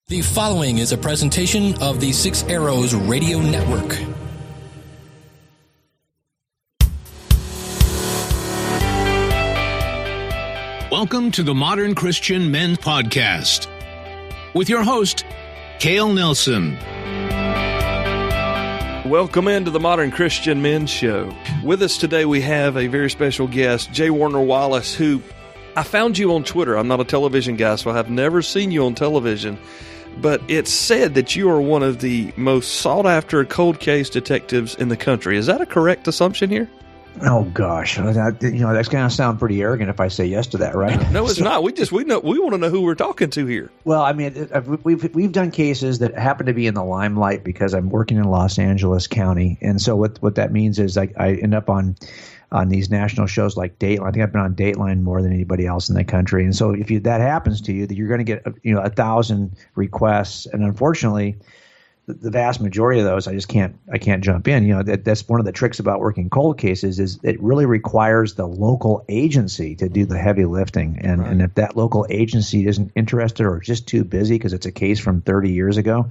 The following is a presentation of the Six Arrows Radio Network. Welcome to the Modern Christian Men Podcast with your host, Cale Nelson. Welcome into the Modern Christian Men Show. With us today we have a very special guest, J. Warner Wallace, who I found you on Twitter. I'm not a television guy, so I have never seen you on television. But it's said that you are one of the most sought-after cold case detectives in the country. Is that a correct assumption here? Oh gosh, that's going to sound pretty arrogant if I say yes to that, right? No, it's not. We want to know who we're talking to here. Well, I mean, we've done cases that happen to be in the limelight because I'm working in Los Angeles County, and so what that means is I end up on these national shows like Dateline. I think I've been on Dateline more than anybody else in the country. And so if that happens to you, that you're going to get 1,000 requests, and unfortunately, the vast majority of those I can't jump in. That's one of the tricks about working cold cases is it really requires the local agency to do the heavy lifting. And right. And if that local agency isn't interested or just too busy because it's a case from 30 years ago,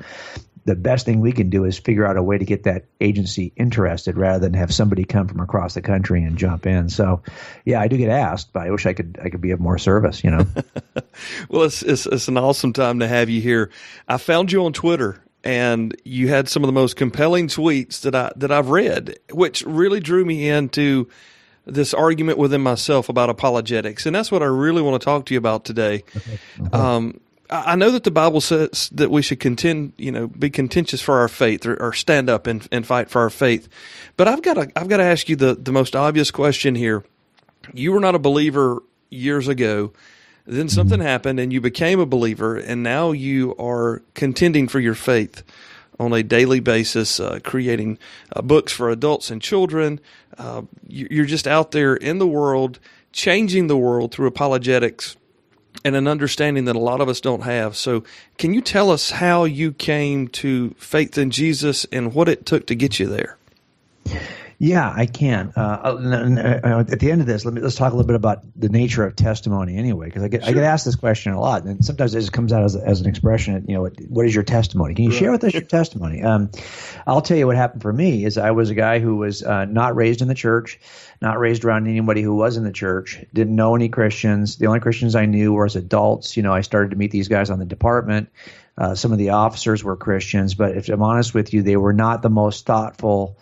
the best thing we can do is figure out a way to get that agency interested rather than have somebody come from across the country and jump in. So, yeah, I do get asked, but I wish I could be of more service, Well, it's an awesome time to have you here. I found you on Twitter, and you had some of the most compelling tweets that I've read, which really drew me into this argument within myself about apologetics. And that's what I really want to talk to you about today. Okay. I know that the Bible says that we should be contentious for our faith, or stand up and fight for our faith. But I've got to ask you the most obvious question here. You were not a believer years ago. Then something happened and you became a believer, and now you are contending for your faith on a daily basis, creating books for adults and children. You're just out there in the world, changing the world through apologetics and an understanding that a lot of us don't have. So can you tell us how you came to faith in Jesus and what it took to get you there? Yeah, I can. At the end of this, let's talk a little bit about the nature of testimony anyway, because I get asked this question a lot, and sometimes it just comes out as an expression, what is your testimony? Can you share with us your testimony? I'll tell you what happened for me is I was a guy who was not raised in the church, not raised around anybody who was in the church, didn't know any Christians. The only Christians I knew were as adults. I started to meet these guys on the department. Some of the officers were Christians, but if I'm honest with you, they were not the most thoughtful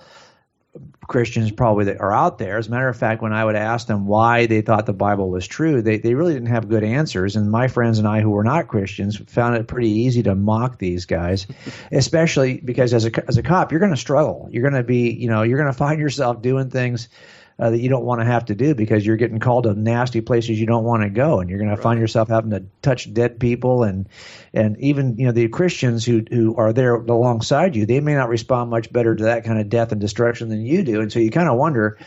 Christians probably that are out there. As a matter of fact, when I would ask them why they thought the Bible was true, they really didn't have good answers. And my friends and I who were not Christians found it pretty easy to mock these guys, especially because as a cop, you're going to struggle. You're going to be, you're going to find yourself doing things that you don't want to have to do because you're getting called to nasty places you don't want to go, and you're going to find yourself having to touch dead people, and even the Christians who are there alongside you, they may not respond much better to that kind of death and destruction than you do, and so you kind of wonder,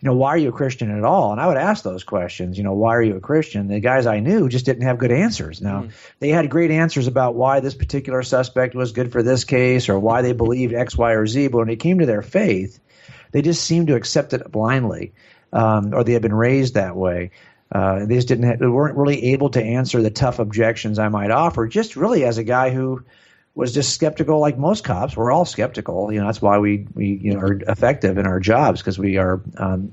why are you a Christian at all? And I would ask those questions, why are you a Christian? The guys I knew just didn't have good answers. Now, they had great answers about why this particular suspect was good for this case or why they believed X, Y, or Z, but when it came to their faith, they just seemed to accept it blindly, or they had been raised that way. They just they weren't really able to answer the tough objections I might offer, just really as a guy who was just skeptical like most cops. We're all skeptical. That's why we are effective in our jobs, because we are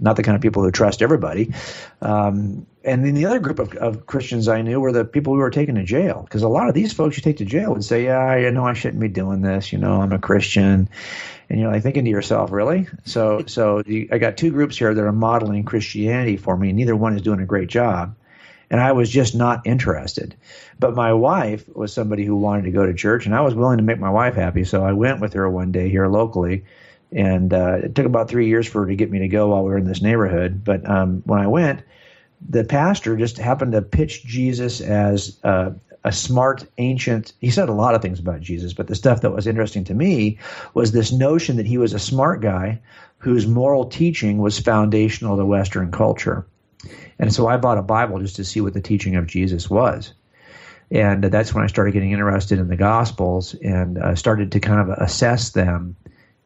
not the kind of people who trust everybody. And then the other group of Christians I knew were the people who were taken to jail, because a lot of these folks you take to jail would say, yeah, I shouldn't be doing this. I'm a Christian. And you're like thinking to yourself, really? So I got two groups here that are modeling Christianity for me. Neither one is doing a great job. And I was just not interested. But my wife was somebody who wanted to go to church, and I was willing to make my wife happy. So I went with her one day here locally, and it took about 3 years for her to get me to go while we were in this neighborhood. But when I went, the pastor just happened to pitch Jesus as a smart, ancient. He said a lot of things about Jesus, but the stuff that was interesting to me was this notion that he was a smart guy whose moral teaching was foundational to Western culture. And so I bought a Bible just to see what the teaching of Jesus was. And that's when I started getting interested in the Gospels and started to kind of assess them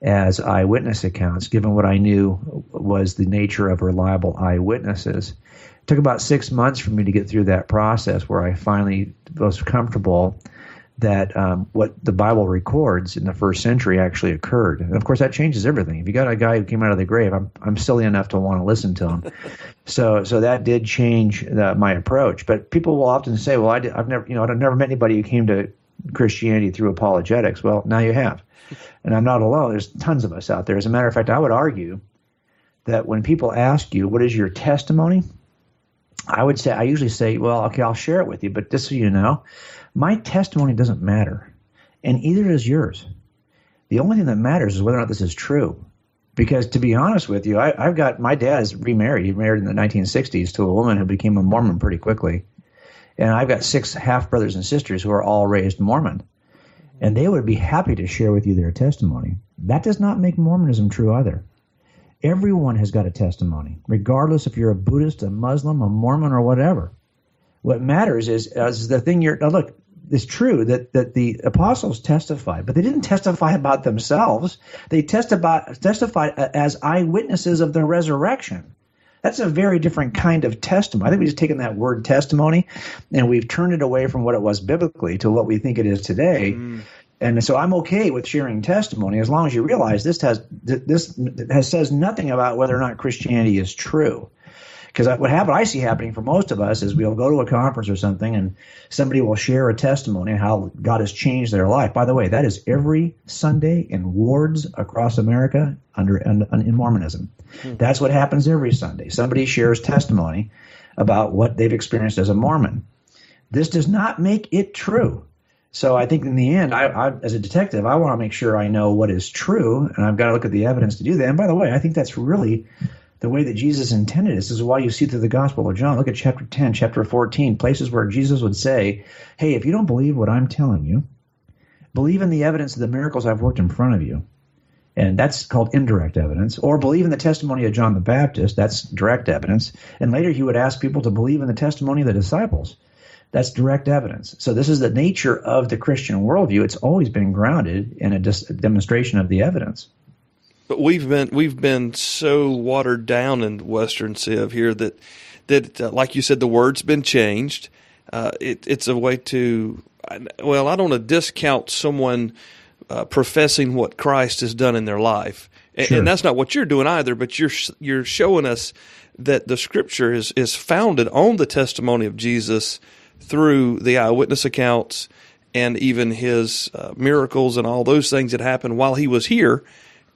as eyewitness accounts, given what I knew was the nature of reliable eyewitnesses. It took about 6 months for me to get through that process where I finally was comfortable that what the Bible records in the first century actually occurred. And of course, that changes everything. If you got a guy who came out of the grave, I'm silly enough to want to listen to him. So that did change my approach. But people will often say, "Well, I've never met anybody who came to Christianity through apologetics." Well, now you have, and I'm not alone. There's tons of us out there. As a matter of fact, I would argue that when people ask you, "What is your testimony?" I usually say, "Well, okay, I'll share it with you, but just so you know, my testimony doesn't matter, and either does yours. The only thing that matters is whether or not this is true." Because to be honest with you, I've got my dad is remarried. He married in the 1960s to a woman who became a Mormon pretty quickly, and I've got 6 half brothers and sisters who are all raised Mormon, and they would be happy to share with you their testimony. That does not make Mormonism true either. Everyone has got a testimony, regardless if you're a Buddhist, a Muslim, a Mormon, or whatever. What matters is the thing now look, it's true that the apostles testified, but they didn't testify about themselves. They testified as eyewitnesses of the resurrection. That's a very different kind of testimony. I think we've just taken that word testimony and we've turned it away from what it was biblically to what we think it is today. And so I'm okay with sharing testimony as long as you realize this says nothing about whether or not Christianity is true. Because what I see happening for most of us is we'll go to a conference or something and somebody will share a testimony of how God has changed their life. By the way, that is every Sunday in wards across America in Mormonism. That's what happens every Sunday. Somebody shares testimony about what they've experienced as a Mormon. This does not make it true. So I think in the end, I as a detective, I want to make sure I know what is true, and I've got to look at the evidence to do that. And by the way, I think that's really the way that Jesus intended it. This is why you see through the Gospel of John. Look at chapter 10, chapter 14, places where Jesus would say, "Hey, if you don't believe what I'm telling you, believe in the evidence of the miracles I've worked in front of you." And that's called indirect evidence. Or believe in the testimony of John the Baptist. That's direct evidence. And later he would ask people to believe in the testimony of the disciples. That's direct evidence. So this is the nature of the Christian worldview. It's always been grounded in a demonstration of the evidence. But we've been so watered down in Western Civ here that like you said, the word's been changed. It's a way to, well, I don't want to discount someone professing what Christ has done in their life, and that's not what you're doing either. But you're showing us that the Scripture is founded on the testimony of Jesus through the eyewitness accounts and even his miracles and all those things that happened while he was here.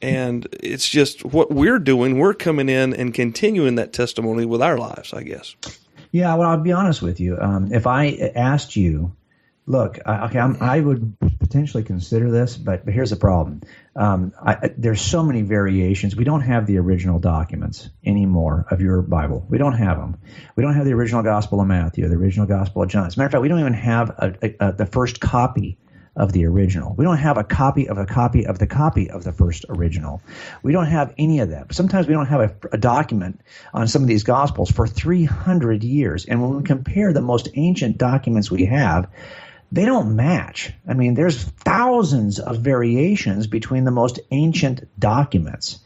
And it's just what we're doing. We're coming in and continuing that testimony with our lives, I guess. Yeah, well, I'll be honest with you. If I asked you, look, I would potentially consider this, but here's the problem. There's so many variations. We don't have the original documents anymore of your Bible. We don't have them. We don't have the original Gospel of Matthew, the original Gospel of John. As a matter of fact, we don't even have the first copy of the original. We don't have a copy of a copy of the copy of the first original. We don't have any of that. But sometimes we don't have a document on some of these Gospels for 300 years. And when we compare the most ancient documents we have, they don't match. I mean, there's thousands of variations between the most ancient documents.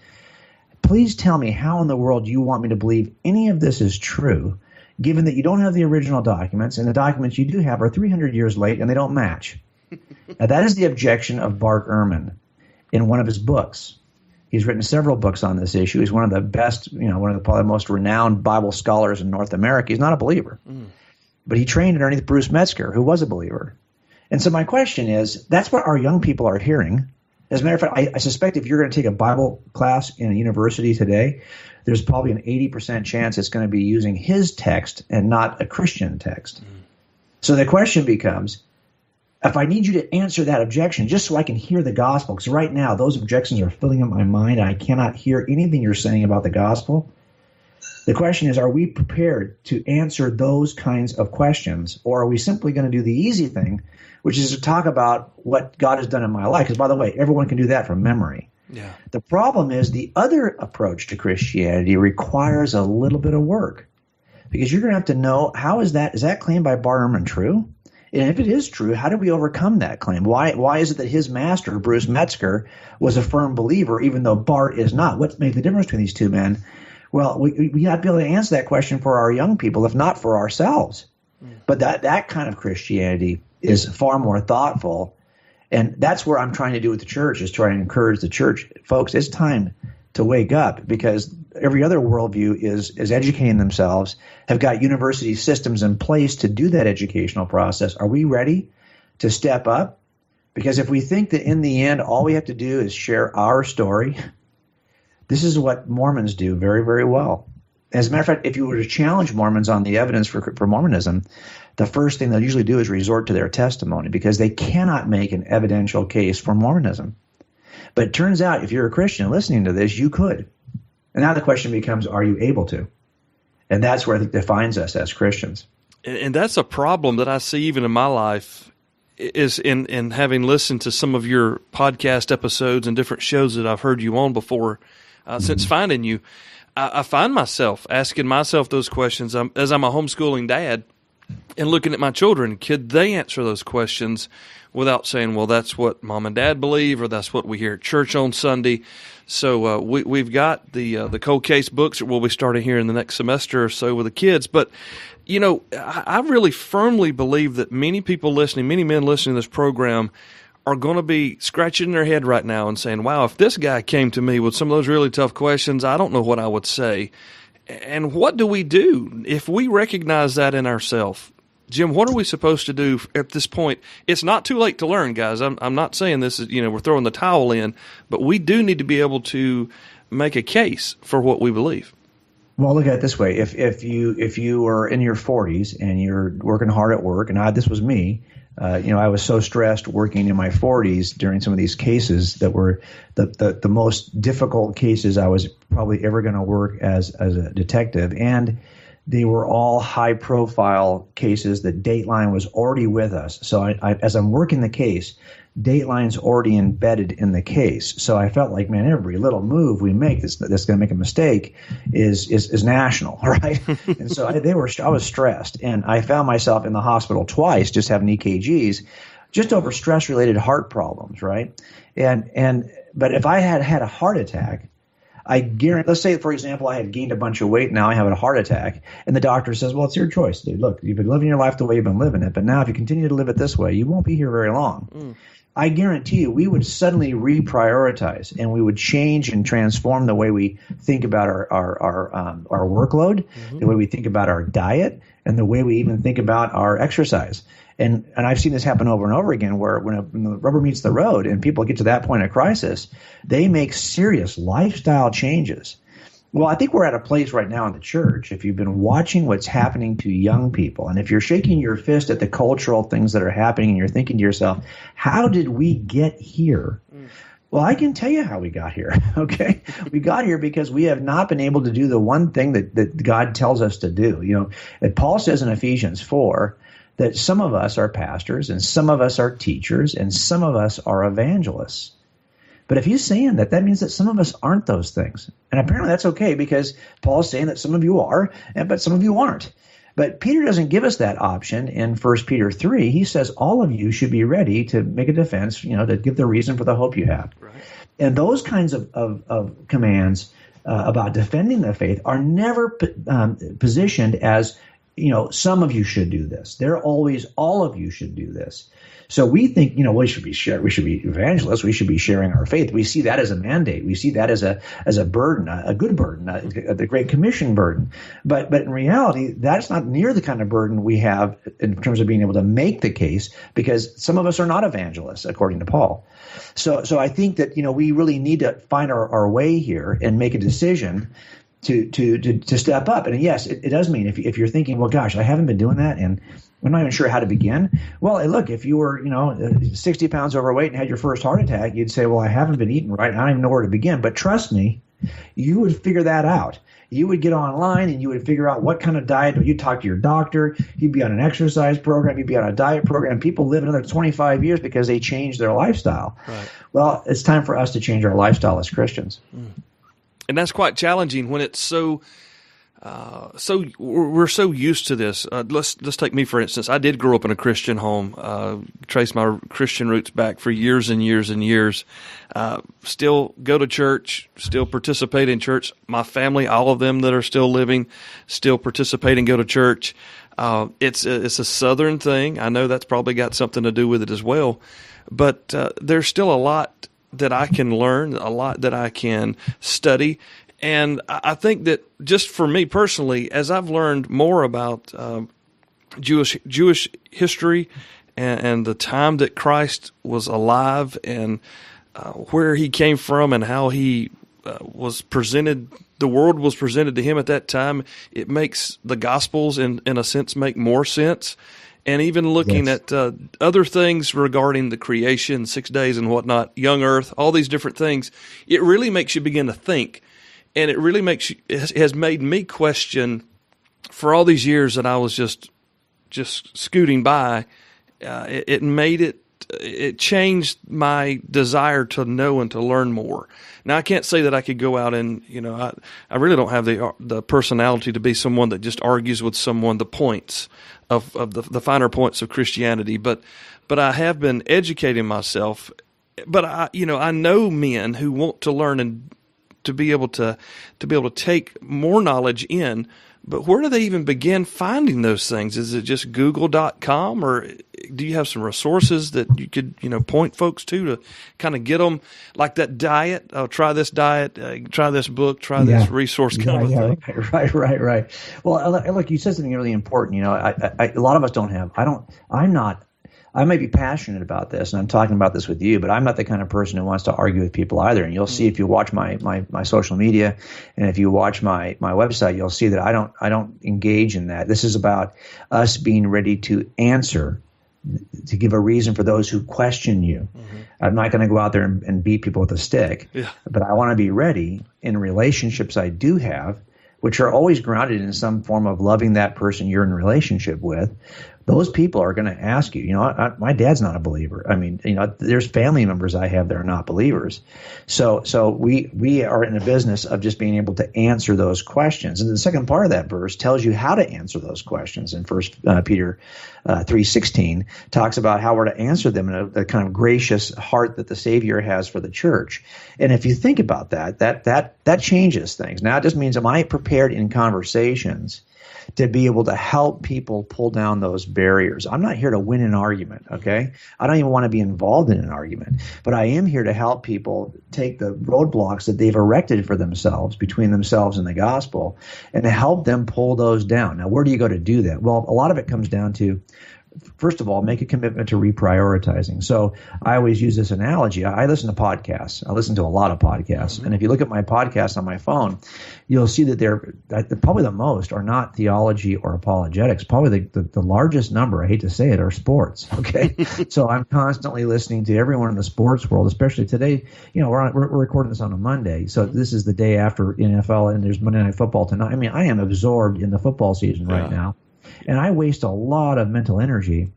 Please tell me how in the world you want me to believe any of this is true, given that you don't have the original documents, and the documents you do have are 300 years late and they don't match. Now, that is the objection of Bart Ehrman in one of his books. He's written several books on this issue. He's one of the best, one of the probably most renowned Bible scholars in North America. He's not a believer, but he trained underneath Bruce Metzger, who was a believer. And so my question is, that's what our young people are hearing. As a matter of fact, I suspect if you're going to take a Bible class in a university today, there's probably an 80% chance it's going to be using his text and not a Christian text. So the question becomes, if I need you to answer that objection just so I can hear the gospel, because right now those objections are filling up my mind and I cannot hear anything you're saying about the gospel. The question is, are we prepared to answer those kinds of questions, or are we simply going to do the easy thing, which is to talk about what God has done in my life? Because, by the way, everyone can do that from memory. Yeah. The problem is the other approach to Christianity requires a little bit of work, because you're going to have to know, is that claim by Bart Ehrman true? And if it is true, how do we overcome that claim? Why is it that his master, Bruce Metzger, was a firm believer, even though Bart is not? What's made the difference between these two men? Well, we have to be able to answer that question for our young people, if not for ourselves. But that kind of Christianity is far more thoughtful. And that's where I'm trying to do with the church, is try to encourage the church. Folks, it's time to wake up, because every other worldview is educating themselves, have got university systems in place to do that educational process. Are we ready to step up? Because if we think that in the end all we have to do is share our story, this is what Mormons do very, very well. As a matter of fact, if you were to challenge Mormons on the evidence for Mormonism, the first thing they'll usually do is resort to their testimony, because they cannot make an evidential case for Mormonism. But it turns out if you're a Christian listening to this, you could. And now the question becomes, are you able to? And that's where I think defines us as Christians. And that's a problem that I see even in my life, is in having listened to some of your podcast episodes and different shows that I've heard you on before, since finding you. I find myself asking myself those questions as I'm a homeschooling dad and looking at my children. Could they answer those questions without saying, well, that's what mom and dad believe, or that's what we hear at church on Sunday? So we've got the cold case books that we'll be starting here in the next semester or so with the kids. But, you know, I really firmly believe that many people listening, many men listening to this program are going to be scratching their head right now and saying, wow, if this guy came to me with some of those really tough questions, I don't know what I would say. And what do we do if we recognize that in ourselves? Jim, what are we supposed to do at this point? It's not too late to learn, guys. I'm not saying this is, we're throwing the towel in, but we do need to be able to make a case for what we believe. Well, look at it this way: if you are in your 40s and you're working hard at work, and this was me. I was so stressed working in my 40s during some of these cases that were the most difficult cases I was probably ever going to work as a detective. And they were all high-profile cases that Dateline was already with us. So as I'm working the case, Dateline's already embedded in the case. So I felt like, man, every little move we make that's going to make a mistake is national, right? And so I was stressed, and I found myself in the hospital twice, just having EKGs, just over stress-related heart problems, right? But if I had a heart attack, I guarantee, let's say, for example, I had gained a bunch of weight, now I have a heart attack, and the doctor says, well, it's your choice, dude. Look, you've been living your life the way you've been living it, but now if you continue to live it this way, you won't be here very long. I guarantee you we would suddenly reprioritize, and we would change and transform the way we think about our workload, the way we think about our diet, and the way we even think about our exercise. And I've seen this happen over and over again, where when the rubber meets the road and people get to that point of crisis, they make serious lifestyle changes. Well, I think we're at a place right now in the church, if you've been watching what's happening to young people, and if you're shaking your fist at the cultural things that are happening and you're thinking to yourself, how did we get here? Well, I can tell you how we got here, okay? We got here because we have not been able to do the one thing that God tells us to do. And Paul says in Ephesians 4 that some of us are pastors and some of us are teachers and some of us are evangelists. But if he's saying that, that means that some of us aren't those things. And apparently that's okay, because Paul's saying that some of you are, but some of you aren't. But Peter doesn't give us that option in 1 Peter 3. He says all of you should be ready to make a defense, to give the reason for the hope you have. Right. And those kinds of commands about defending the faith are never positioned as, some of you should do this. They're always all of you should do this. So we think, we should be evangelists. We should be sharing our faith. We see that as a mandate. We see that as a burden, a good burden, the Great Commission burden. But in reality, that's not near the kind of burden we have in terms of being able to make the case, because some of us are not evangelists, according to Paul. So I think that, we really need to find our way here and make a decision to step up. And yes, it does mean if you're thinking, well, gosh, I haven't been doing that, and I'm not even sure how to begin. Well, look, if you were, 60 pounds overweight and had your first heart attack, you'd say, well, I haven't been eating right. I don't even know where to begin. But trust me, you would figure that out. You would get online and you would figure out what kind of diet. You'd talk to your doctor. You'd be on an exercise program. You'd be on a diet program. People live another 25 years because they changed their lifestyle. Right. Well, it's time for us to change our lifestyle as Christians. And that's quite challenging when it's so So we're so used to this. Let's take me for instance. I did grow up in a Christian home. Trace my Christian roots back for years and years and years. Still go to church. Still participate in church. My family, all of them that are still living, still participate and go to church. It's a Southern thing. I know that's probably got something to do with it as well. But there's still a lot that I can learn, a lot that I can study. And I think that just for me personally, as I've learned more about Jewish history and the time that Christ was alive and where he came from and how he was presented, the world was presented to him at that time, it makes the Gospels, in a sense, make more sense. And even looking at other things regarding the creation, 6 days and whatnot, young earth, all these different things, it really makes you begin to think. And it really has made me question, for all these years that I was just scooting by, it changed my desire to know and to learn more. Now, I can't say that I could go out and, I really don't have the personality to be someone that just argues with someone the points of the finer points of Christianity, but I have been educating myself. But I know men who want to learn and to be able to take more knowledge in, but where do they even begin finding those things? Is it just google.com, or do you have some resources that you could, point folks to kind of get them like that diet? Oh, try this diet, try this book, try this resource kind of thing. Right. Well, look, you said something really important. A lot of us don't have, I may be passionate about this, and I'm talking about this with you, but I'm not the kind of person who wants to argue with people either. And you'll see if you watch my social media, and if you watch my website, you'll see that I don't engage in that. This is about us being ready to answer, to give a reason for those who question you. Mm-hmm. I'm not going to go out there and beat people with a stick, but I want to be ready in relationships I do have, which are always grounded in some form of loving that person you're in relationship with. Those people are going to ask you, my dad's not a believer. I mean, there's family members I have that are not believers. So we are in a business of just being able to answer those questions. And the second part of that verse tells you how to answer those questions. In 1 Peter 3:16 talks about how we're to answer them in a kind of gracious heart that the Savior has for the church. And if you think about that changes things. Now it just means, am I prepared in conversations to be able to help people pull down those barriers? I'm not here to win an argument, okay? I don't even want to be involved in an argument, but I am here to help people take the roadblocks that they've erected for themselves, between themselves and the gospel, and to help them pull those down. Now, where do you go to do that? Well, a lot of it comes down to, first of all, make a commitment to reprioritizing. So I always use this analogy. I listen to podcasts. I listen to a lot of podcasts. Mm-hmm. And if you look at my podcasts on my phone, you'll see that they're probably the most are not theology or apologetics. Probably the largest number, I hate to say it, are sports. Okay. So I'm constantly listening to everyone in the sports world, especially today. We're recording this on a Monday. So this is the day after NFL, and there's Monday Night Football tonight. I mean, I am absorbed in the football season right now. And I waste a lot of mental energy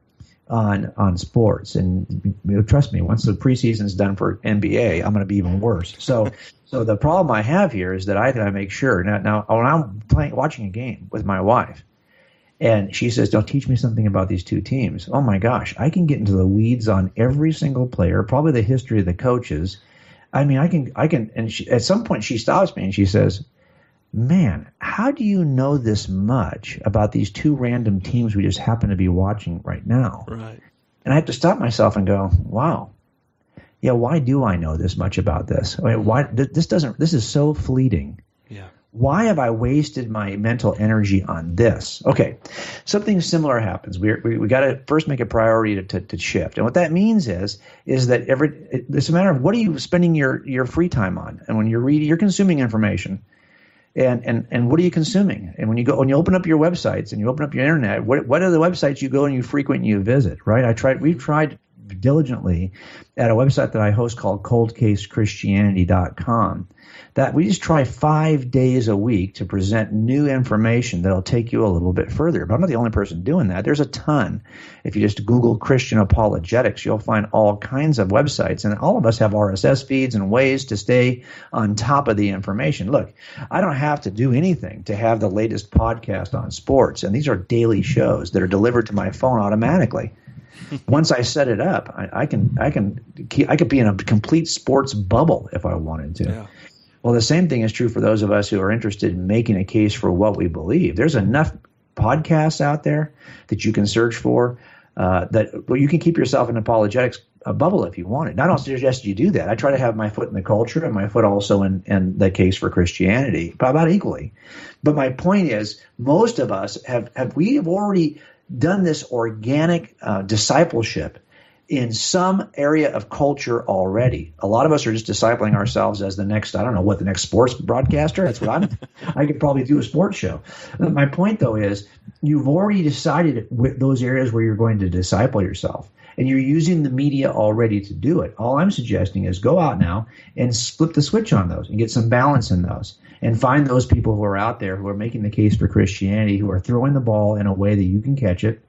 on sports. And trust me, once the preseason's done for NBA, I'm going to be even worse. So the problem I have here is that I gotta make sure. Now when I'm watching a game with my wife, and she says, "Don't teach me something about these two teams." Oh my gosh, I can get into the weeds on every single player, probably the history of the coaches. I mean, I can. And at some point, she stops me and she says, "Man, how do you know this much about these two random teams we just happen to be watching right now?" Right. And I have to stop myself and go, "Wow, yeah, why do I know this much about this? I mean, why this is so fleeting. Yeah. Why have I wasted my mental energy on this?" Okay, something similar happens. We got to first make a priority to shift, and what that means is that it's a matter of what are you spending your free time on, and when you're reading, you're consuming information. And what are you consuming? And when you open up your websites and you open up your internet, what are the websites you go and you frequent and you visit, right? We've tried diligently at a website that I host called coldcasechristianity.com. That we just try 5 days a week to present new information that'll take you a little bit further. But I'm not the only person doing that. There's a ton. If you just Google Christian apologetics, you'll find all kinds of websites. And all of us have RSS feeds and ways to stay on top of the information. Look, I don't have to do anything to have the latest podcast on sports. And these are daily shows that are delivered to my phone automatically. Once I set it up, I could be in a complete sports bubble if I wanted to. Yeah. Well, the same thing is true for those of us who are interested in making a case for what we believe. There's enough podcasts out there that you can search for you can keep yourself in apologetics bubble if you want it. And I don't suggest you do that. I try to have my foot in the culture and my foot also in the case for Christianity, about equally. But my point is, most of us have already done this organic discipleship in some area of culture already. A lot of us are just discipling ourselves as the next, I don't know what, the next sports broadcaster. That's what I could probably do a sports show. My point, though, is you've already decided with those areas where you're going to disciple yourself, and you're using the media already to do it. All I'm suggesting is go out now and flip the switch on those and get some balance in those, and find those people who are out there who are making the case for Christianity, who are throwing the ball in a way that you can catch it.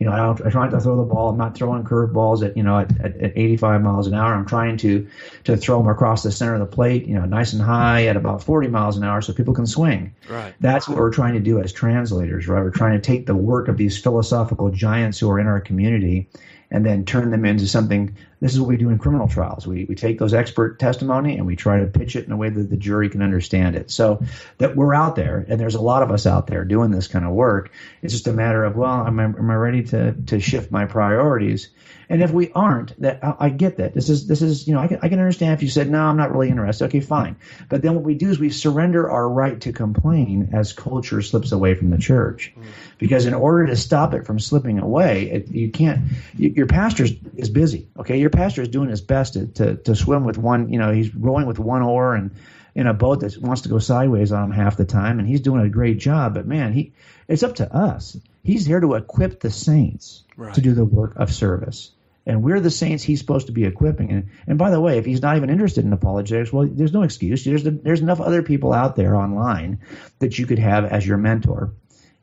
I try not to throw the ball. I'm not throwing curve balls at 85 miles an hour. I'm trying to throw them across the center of the plate, nice and high at about 40 miles an hour so people can swing. Right. That's what we're trying to do as translators, right? We're trying to take the work of these philosophical giants who are in our community and then turn them into something. This is what we do in criminal trials. We take those expert testimony and we try to pitch it in a way that the jury can understand it. So that we're out there, and there's a lot of us out there doing this kind of work. It's just a matter of, well, am I ready to shift my priorities? And if we aren't, I get that. This is I can understand if you said, no, I'm not really interested. Okay, fine. But then what we do is we surrender our right to complain as culture slips away from the church. Because in order to stop it from slipping away, you can't. Your pastor is busy. Okay, your pastor is doing his best to swim with one. He's rowing with one oar and in a boat that wants to go sideways on him half the time, and he's doing a great job. But man, it's up to us. He's here to equip the saints to do the work of service. And we're the saints he's supposed to be equipping. And by the way, if he's not even interested in apologetics, well, there's no excuse. There's enough other people out there online that you could have as your mentor,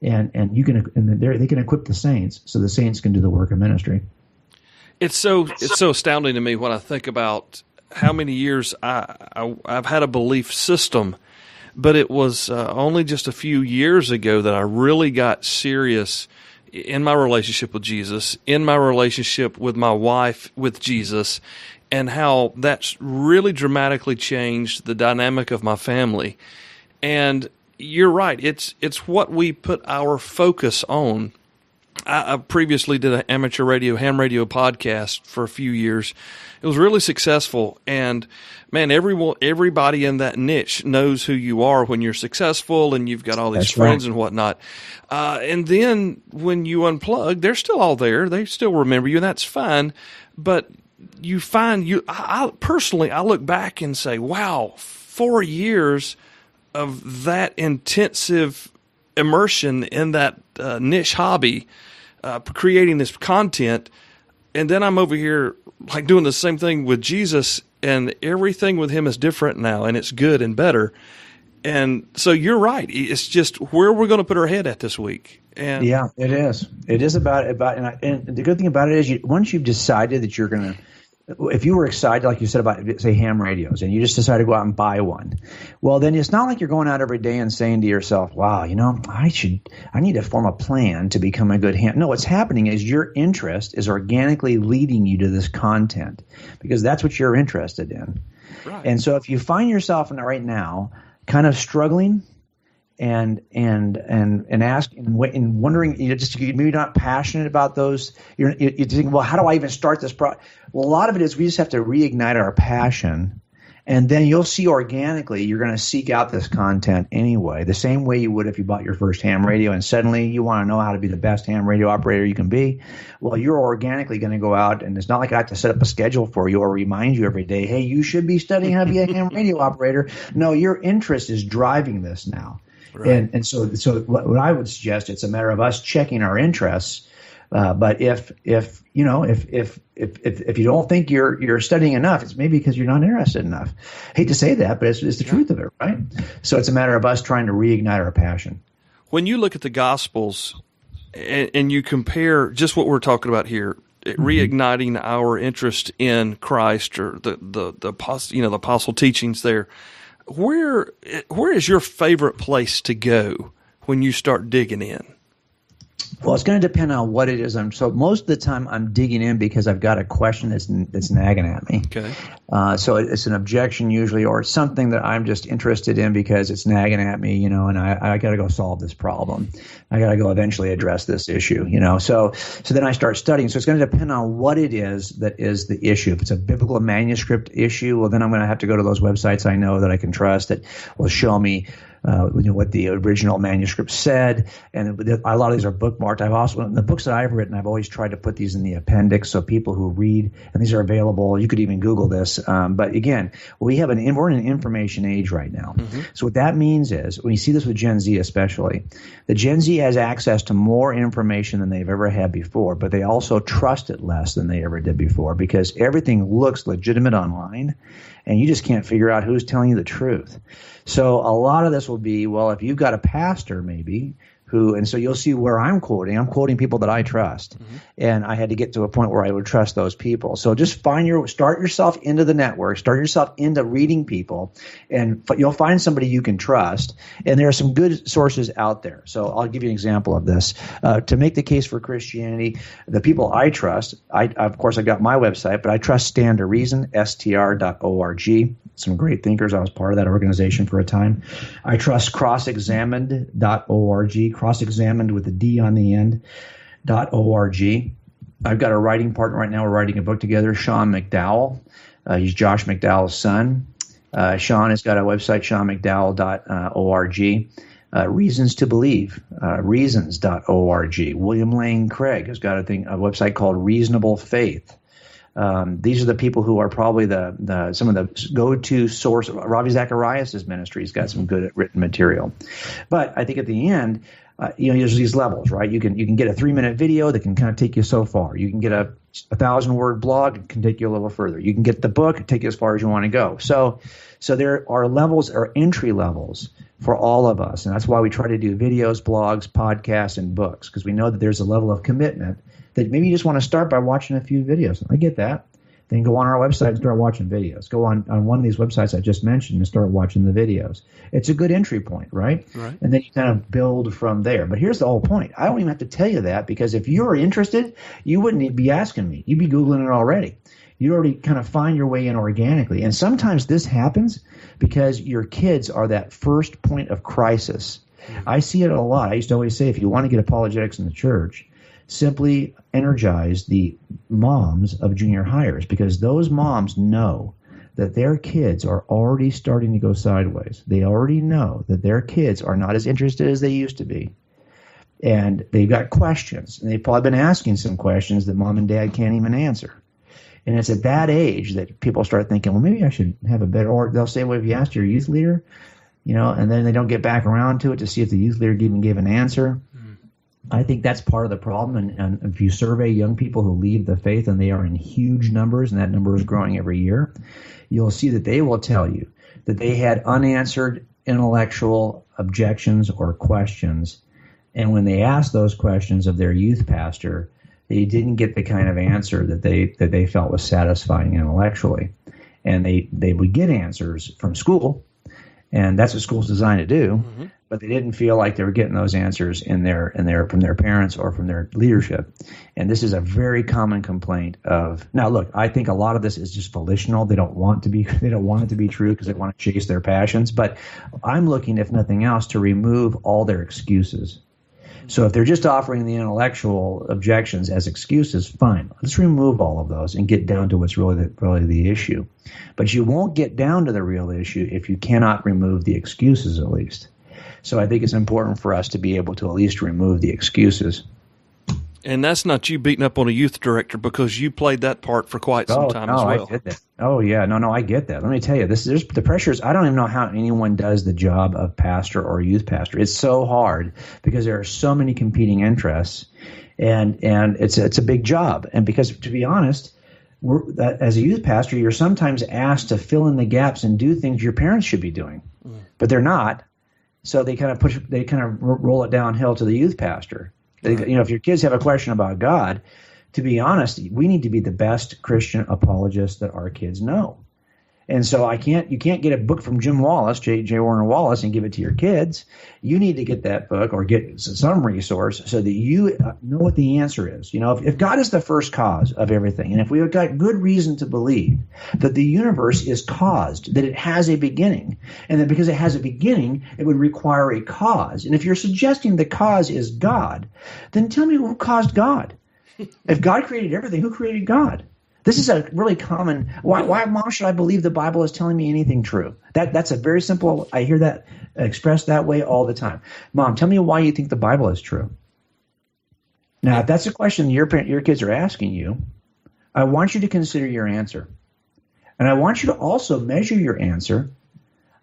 and they can equip the saints so the saints can do the work of ministry. It's so astounding to me when I think about how many years I've had a belief system, but it was only just a few years ago that I really got serious in my relationship with Jesus, in my relationship with my wife with Jesus, and how that's really dramatically changed the dynamic of my family. And you're right, it's what we put our focus on. I previously did an amateur ham radio podcast for a few years. It was really successful, and man, everybody in that niche knows who you are when you're successful, and you've got all these friends and whatnot. And then when you unplug, they're still all there. They still remember you, and that's fine. But you find I personally look back and say, wow, 4 years of that intensive immersion in that niche hobby, creating this content, and then I'm over here like doing the same thing with Jesus, and everything with him is different now, and it's good and better. And so you're right. It's just where we're going to put our head at this week. And yeah, it is. It is about and the good thing about it is once you've decided that you're going to, if you were excited, like you said about, say, ham radios, and you just decided to go out and buy one, well, then it's not like you're going out every day and saying to yourself, wow, I need to form a plan to become a good ham. No, what's happening is your interest is organically leading you to this content because that's what you're interested in. Right. And so if you find yourself right now kind of struggling and ask and wondering, just maybe not passionate about those. You're thinking, well, how do I even start this project? Well, a lot of it is we just have to reignite our passion, and then you'll see organically you're going to seek out this content anyway, the same way you would if you bought your first ham radio and suddenly you want to know how to be the best ham radio operator you can be. Well, you're organically going to go out, and it's not like I have to set up a schedule for you or remind you every day, hey, you should be studying how to be a ham radio operator. No, your interest is driving this now. Right. And so what I would suggest, it's a matter of us checking our interests But if you don't think you're studying enough, it's maybe because you're not interested enough. I hate to say that, but it's the truth of it, right? So it's a matter of us trying to reignite our passion. When you look at the Gospels and you compare just what we're talking about here, reigniting our interest in Christ or the apostle teachings there, where is your favorite place to go when you start digging in? Well, it's going to depend on what it is. So most of the time I'm digging in because I've got a question that's nagging at me. Okay. So it's an objection usually, or it's something that I'm just interested in because it's nagging at me, and I got to go solve this problem. I got to go eventually address this issue, So then I start studying. So it's going to depend on what it is that is the issue. If it's a biblical manuscript issue, well, then I'm going to have to go to those websites I know that I can trust that will show me what the original manuscript said, and a lot of these are bookmarked. I've also, in the books that I've written, I've always tried to put these in the appendix so people who read, and these are available. You could even Google this. But again, we're in an information age right now. Mm-hmm. So what that means is, when you see this with Gen Z especially, the Gen Z has access to more information than they've ever had before, but they also trust it less than they ever did before because everything looks legitimate online, and you just can't figure out who's telling you the truth. So a lot of this will be, well, if you've got a pastor maybe and so you'll see where I'm quoting people that I trust. Mm-hmm. And I had to get to a point where I would trust those people. So just start yourself into the network, start yourself into reading people, and you'll find somebody you can trust. And there are some good sources out there. So I'll give you an example of this. To make the case for Christianity, the people I trust, of course, I got my website, but I trust Stand to Reason, str.org. Some great thinkers. I was part of that organization for a time. I trust crossexamined.org, cross-examined with a D on the end, .org. I've got a writing partner right now. We're writing a book together, Sean McDowell. He's Josh McDowell's son. Sean has got a website, seanmcdowell.org. Reasons to Believe, reasons.org. William Lane Craig has got a website called Reasonable Faith. These are the people who are probably some of the go-to source. Ravi Zacharias' ministry has got some good written material. But I think at the end, there's these levels, right? You can get a 3-minute video that can kind of take you so far. You can get a 1,000-word blog, it can take you a little further. You can get the book, take you as far as you want to go. So there are levels or entry levels for all of us, and that's why we try to do videos, blogs, podcasts, and books, because we know that there's a level of commitment that maybe you just want to start by watching a few videos. I get that. Then go on our website and start watching videos. Go on one of these websites I just mentioned and start watching the videos. It's a good entry point, right? And then you kind of build from there. But here's the whole point. I don't even have to tell you that, because if you're interested, you wouldn't be asking me. You'd be Googling it already. You'd already kind of find your way in organically. And sometimes this happens because your kids are that first point of crisis. Mm-hmm. I see it a lot. I used to always say, if you want to get apologetics in the church, simply energize the moms of junior hires, because those moms know that their kids are already starting to go sideways. They already know that their kids are not as interested as they used to be. And they've got questions. And they've probably been asking some questions that mom and dad can't even answer. And it's at that age that people start thinking, well, maybe I should have a better, or they'll say, well, have you asked your youth leader? And then they don't get back around to it to see if the youth leader even gave an answer. I think that's part of the problem. And if you survey young people who leave the faith, and they are in huge numbers, and that number is growing every year, you'll see that they will tell you that they had unanswered intellectual objections or questions. And when they asked those questions of their youth pastor, they didn't get the kind of answer that they felt was satisfying intellectually. And they would get answers from school, and that's what school's designed to do. Mm-hmm. But they didn't feel like they were getting those answers from their parents or from their leadership. And this is a very common complaint of. Now, look, I think a lot of this is just volitional. They don't want it to be true because they want to chase their passions. But I'm looking, if nothing else, to remove all their excuses. So if they're just offering the intellectual objections as excuses, fine. Let's remove all of those and get down to what's really the issue. But you won't get down to the real issue if you cannot remove the excuses, at least. So I think it's important for us to be able to at least remove the excuses. And that's not you beating up on a youth director, because you played that part for quite some time as well. I did that. Oh, yeah. No, I get that. Let me tell you, there's the pressures. I don't even know how anyone does the job of pastor or youth pastor. It's so hard because there are so many competing interests. and it's a big job. And because, to be honest, as a youth pastor, you're sometimes asked to fill in the gaps and do things your parents should be doing, but they're not. So they kind of roll it downhill to the youth pastor. If your kids have a question about God, to be honest, we need to be the best Christian apologists that our kids know. And so you can't get a book from Jim Wallace, J. Warner Wallace, and give it to your kids. You need to get that book or get some resource so that you know what the answer is. If God is the first cause of everything, and if we have got good reason to believe that the universe is caused, that it has a beginning, and that because it has a beginning, it would require a cause. And if you're suggesting the cause is God, then tell me who caused God. If God created everything, who created God? This is a really common, why, Mom, should I believe the Bible is telling me anything true? That's a very simple, I hear that expressed that way all the time. Mom, tell me why you think the Bible is true. Now, if that's a question your kids are asking you, I want you to consider your answer. And I want you to also measure your answer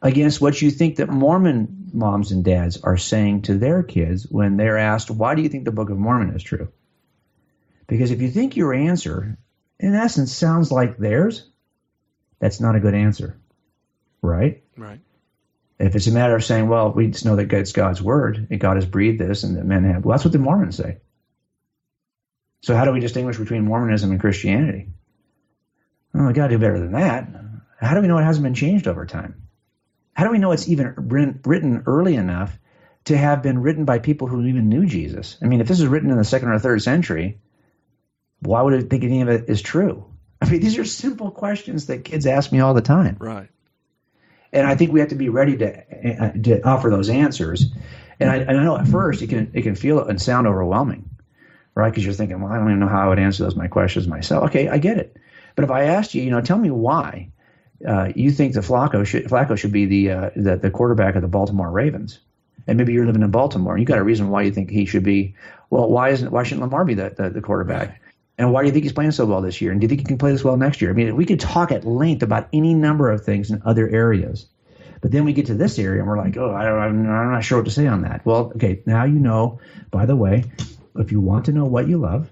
against what you think that Mormon moms and dads are saying to their kids when they're asked, why do you think the Book of Mormon is true? Because if you think your answer in essence sounds like theirs, that's not a good answer, right? Right. If it's a matter of saying, well, we just know that it's God's word, and God has breathed this, and that men have, well, that's what the Mormons say. So how do we distinguish between Mormonism and Christianity? Well, we got to do better than that. How do we know it hasn't been changed over time? How do we know it's even written early enough to have been written by people who even knew Jesus? I mean, if this is written in the 2nd or 3rd century, why would I think any of it is true? I mean, these are simple questions that kids ask me all the time. Right. And I think we have to be ready to offer those answers. And I know at first it can feel and sound overwhelming, right? Because you're thinking, well, I don't even know how I would answer my questions myself. Okay, I get it. But if I asked you, tell me why you think that Flacco should be the quarterback of the Baltimore Ravens, and maybe you're living in Baltimore, and you got a reason why you think he should be. Well, why shouldn't Lamar be the quarterback? Right. And why do you think he's playing so well this year? And do you think he can play this well next year? I mean, we could talk at length about any number of things in other areas. But then we get to this area and we're like, I'm not sure what to say on that. Well, okay, now you know, by the way, if you want to know what you love,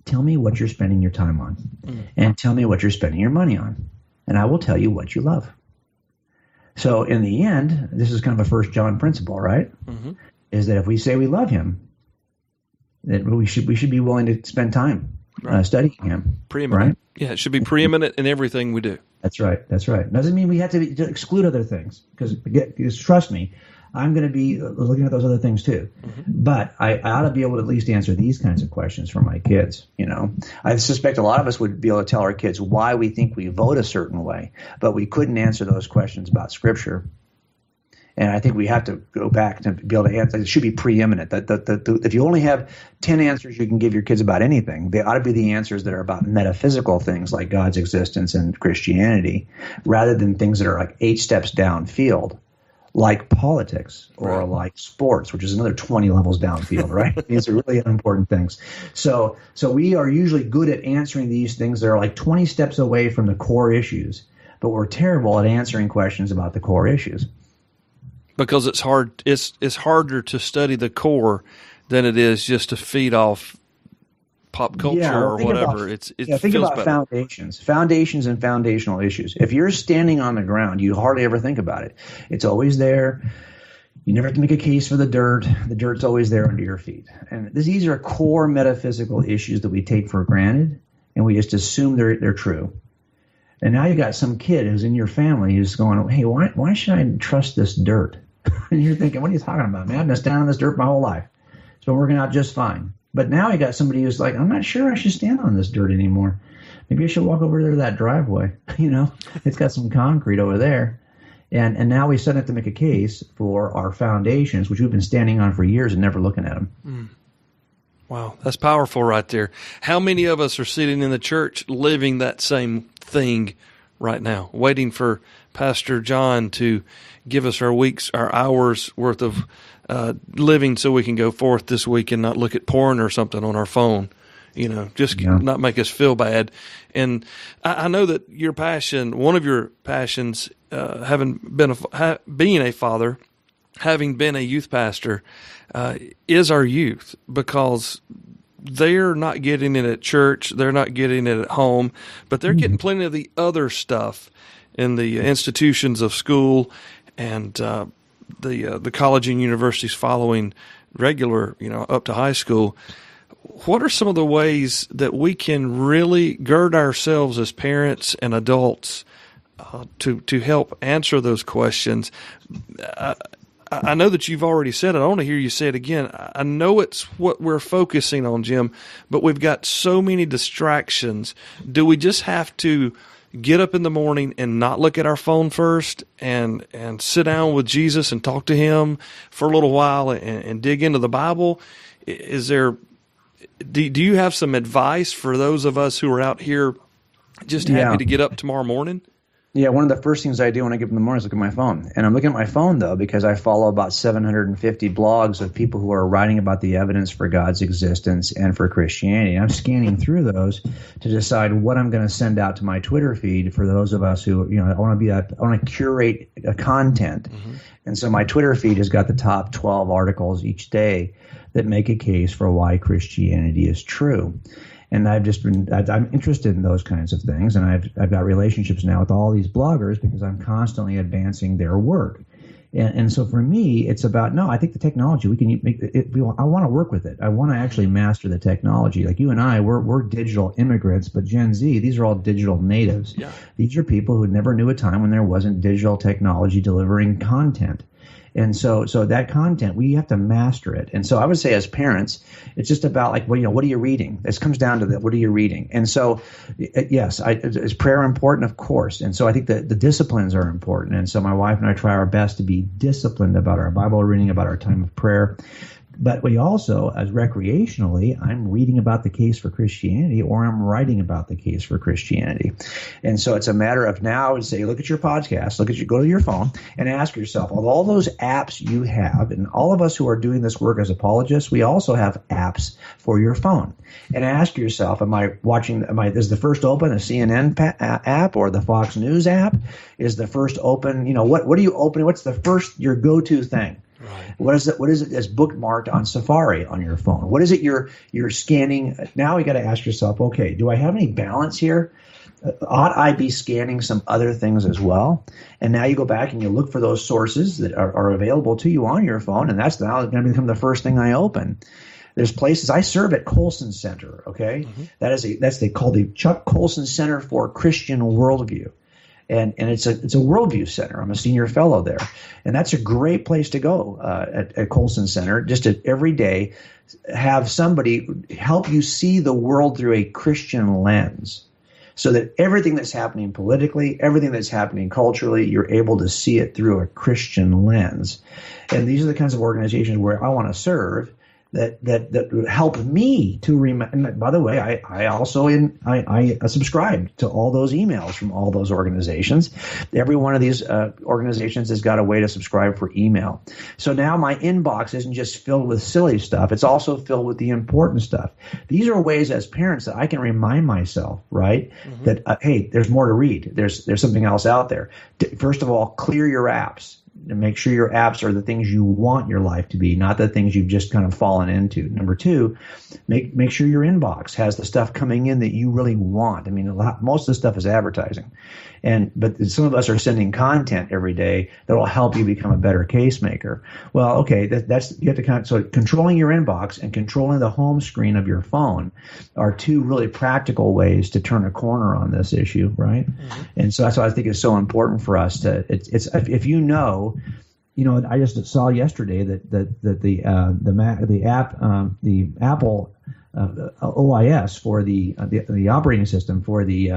tell me what you're spending your time on. And tell me what you're spending your money on. And I will tell you what you love. So in the end, this is kind of a 1 John principle, right? Mm-hmm. Is that if we say we love him, that we should be willing to spend time studying him. Preeminent. Right? Yeah, it should be preeminent in everything we do. That's right. Doesn't mean we have to exclude other things, because trust me, I'm going to be looking at those other things too. Mm-hmm. But I ought to be able to at least answer these kinds of questions for my kids. I suspect a lot of us would be able to tell our kids why we think we vote a certain way, but we couldn't answer those questions about Scripture. And I think we have to go back to be able to answer. It should be preeminent. If you only have 10 answers you can give your kids about anything, they ought to be the answers that are about metaphysical things like God's existence and Christianity, rather than things that are like 8 steps downfield, like politics or like sports, which is another 20 levels downfield, right? These are really unimportant things. So we are usually good at answering these things that are like 20 steps away from the core issues, but we're terrible at answering questions about the core issues. Because it's hard. It's harder to study the core than it is just to feed off pop culture or whatever. Think about foundations and foundational issues. If you're standing on the ground, you hardly ever think about it. It's always there. You never have to make a case for the dirt. The dirt's always there under your feet. And these are core metaphysical issues that we take for granted, and we just assume they're true. And now you got some kid who's in your family who's going, hey, why should I trust this dirt? And you're thinking, what are you talking about, man? I've been standing on this dirt my whole life. It's been working out just fine. But now you got somebody who's like, I'm not sure I should stand on this dirt anymore. Maybe I should walk over there to that driveway. It's got some concrete over there. And now we suddenly have to make a case for our foundations, which we've been standing on for years and never looking at them. Wow, that's powerful right there. How many of us are sitting in the church living that same thing right now, waiting for Pastor John to give us our hours worth of living so we can go forth this week and not look at porn or something on our phone, not make us feel bad. And I know that your passion, one of your passions, being a father, having been a youth pastor, is our youth, because they're not getting it at church, they're not getting it at home, but they're getting plenty of the other stuff in the institutions of school and the college and universities following regular, up to high school. What are some of the ways that we can really gird ourselves as parents and adults to help answer those questions? I know that you've already said it. I want to hear you say it again. I know it's what we're focusing on, Jim, but we've got so many distractions. Do we just have to get up in the morning and not look at our phone first and sit down with Jesus and talk to him for a little while and dig into the Bible? Do you have some advice for those of us who are out here just happy to get up tomorrow morning? Yeah, one of the first things I do when I get up in the morning is look at my phone. And I'm looking at my phone, though, because I follow about 750 blogs of people who are writing about the evidence for God's existence and for Christianity. I'm scanning through those to decide what I'm going to send out to my Twitter feed for those of us who, I want to curate a content. Mm-hmm. And so my Twitter feed has got the top 12 articles each day that make a case for why Christianity is true. And I'm interested in those kinds of things, and I've got relationships now with all these bloggers because I'm constantly advancing their work. And so for me, it's about, I think the technology, we can make it, I want to work with it. I want to actually master the technology. Like you and I, we're digital immigrants, but Gen Z, these are all digital natives. Yeah. These are people who never knew a time when there wasn't digital technology delivering content. And so that content, we have to master it. And so I would say as parents, it's just about what are you reading? This comes down to what are you reading? And so, yes, is prayer important? Of course. And so I think that the disciplines are important. And so my wife and I try our best to be disciplined about our Bible reading, about our time of prayer. But we also, as recreationally, I'm reading about the case for Christianity or I'm writing about the case for Christianity. And so it's a matter of now, say, look at your podcast, go to your phone and ask yourself, of all those apps you have, and all of us who are doing this work as apologists, we also have apps for your phone. And ask yourself, is the first open a CNN app or the Fox News app? Is the first open, what are you opening? What's the first, your go-to thing? Right. What is it that's bookmarked on Safari on your phone? What is it you're scanning? Now you got to ask yourself, okay, do I have any balance here? Ought I be scanning some other things as well? And now you go back and you look for those sources that are available to you on your phone, and that's now going to become the first thing I open. There's places I serve at Colson Center. Okay, mm-hmm. They call the Chuck Colson Center for Christian Worldview. And it's a worldview center. I'm a senior fellow there, and that's a great place to go at Colson Center. Just to every day have somebody help you see the world through a Christian lens, so that everything that's happening politically, everything that's happening culturally, you're able to see it through a Christian lens. And these are the kinds of organizations where I want to serve. That would help me to remember. By the way, I also I subscribe to all those emails from all those organizations. Every one of these organizations has got a way to subscribe for email. So now my inbox isn't just filled with silly stuff. It's also filled with the important stuff. These are ways as parents that I can remind myself, right, mm-hmm. that, hey, there's more to read. There's something else out there. First of all, clear your apps. And make sure your apps are the things you want your life to be, not the things you've just kind of fallen into. Number two, make sure your inbox has the stuff coming in that you really want. I mean, most of the stuff is advertising, but some of us are sending content every day that will help you become a better case maker. Well, okay, that's you have to so controlling your inbox and controlling the home screen of your phone are two really practical ways to turn a corner on this issue, right? Mm-hmm. And so that's why I think it's so important for us to. It's if you know. I just saw yesterday that the Apple OIS for the operating system for the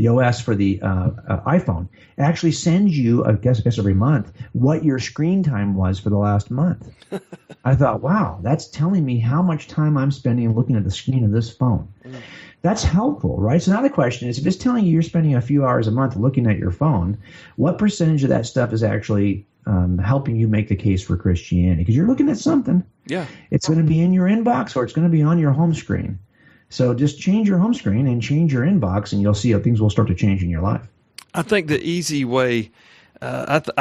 OS for the iPhone actually sends you, I guess every month, what your screen time was for the last month. I thought, wow, that's telling me how much time I'm spending looking at the screen of this phone. That's helpful, right? So now the question is, if it's telling you you're spending a few hours a month looking at your phone, what percentage of that stuff is actually helping you make the case for Christianity? Because you're looking at something. Yeah. It's going to be in your inbox or it's going to be on your home screen. So just change your home screen and change your inbox, and you'll see how things will start to change in your life. I think the easy way, let